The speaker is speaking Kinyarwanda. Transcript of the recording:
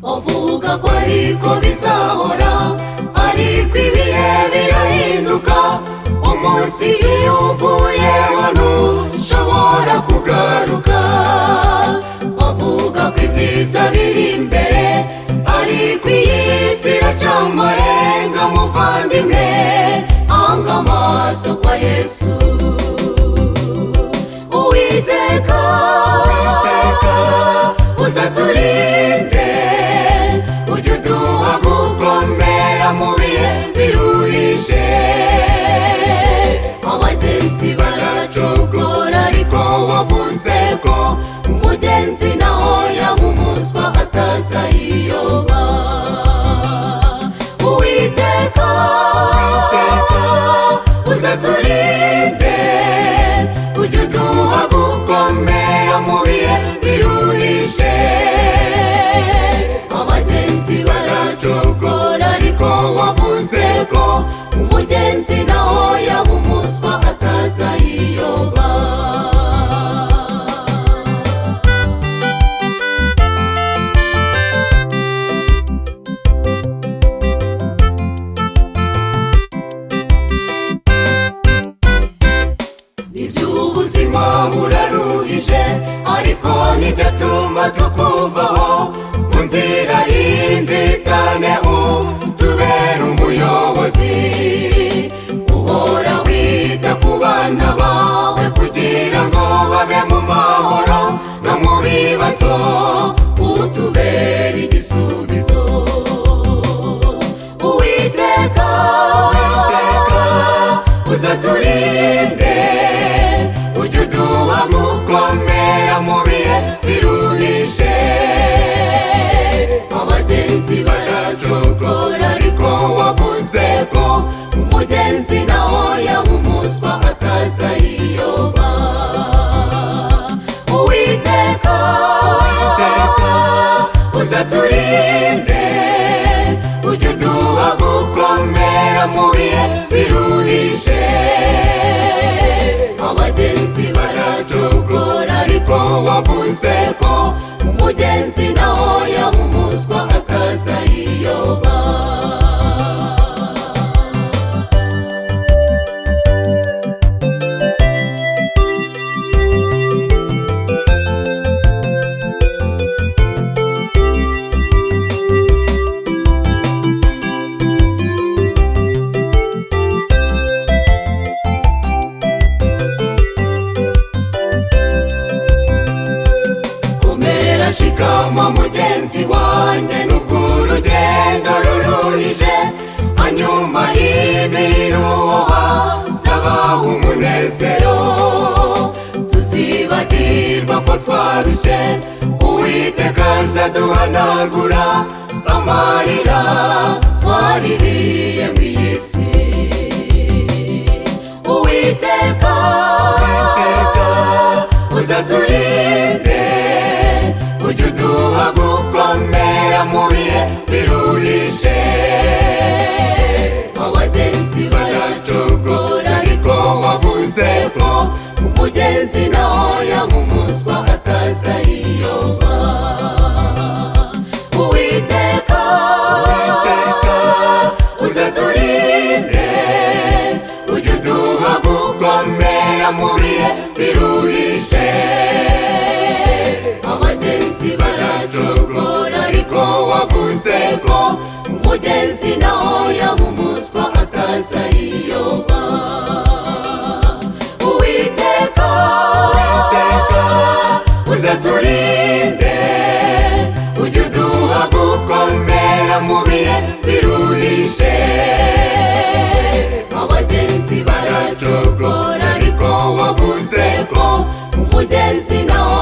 bavuga ko ariko bizahora, ariko ibihe birahinduka. Umunsi iyo uvuyeho ntushobora kugaruka. Bavuga ko ibyiza biri imbere, ariko iyi si iracyamarenga. Muvandimwe, hanga amaso kwa Yesu. Uwiteka uzaturinde, ujye uduha gukomera mu bihe biruhije. Abagenzi baracogora, ariko wavuze ko umugenzi naho yaba umuswa atazayiyoba. Uwiteka uzaturinde, ujye uduha gukomera mu bihe biruhije. Abagenzi baracogora, ariko wavuze ko umugenzi naho yaba umuswa atazayiyoba. Iby'ubuzima buraruhije, ariko ntibyatuma tukuvaho. Mu nzira y'inzitane utubera umuyobozi. Uhora wita ku bana bawe kugira ngo babe mu mahoro no mu bibazo, utubera igisubizo. Uwiteka uzaturinde, ujye uduha gukomera mu bihe biruhije. Abagenzi baracogora, ariko wavuze ko umugenzi naho yaba umuswa atazayiyoba. Uwiteka uzaturinde, ujye uduha gukomera mu bihe biruhije. Abagenzi baracogora, ariko wavuze ko umugenzi naho yaba umuswa atazayiyoba. Shikama mugenzi wanjye, nubwo urugendo ruruhije. Hanyuma y'imiruho hazabaho umunezero. Tuzibagirwa ko twarushye, Uwiteka azaduhanagura amarira twaririye mu isi. Uwiteka uzaturinde, ujye uduha gukomera mu bihe biruhije. Abagenzi baracogora, ariko wavuze ko umugenzi naho yaba umuswa atazayiyoba. Uwiteka uzaturinde, ujye uduha gukomera mu bihe biruhije. Abagenzi baracogora, ariko wavuze ko umugenzi naho yaba umuswa atazayiyoba. Uwiteka uzaturinde, ujye uduha gukomera mu bihe biruhije. Abagenzi baracogora, ariko wavuze ko umugenzi naho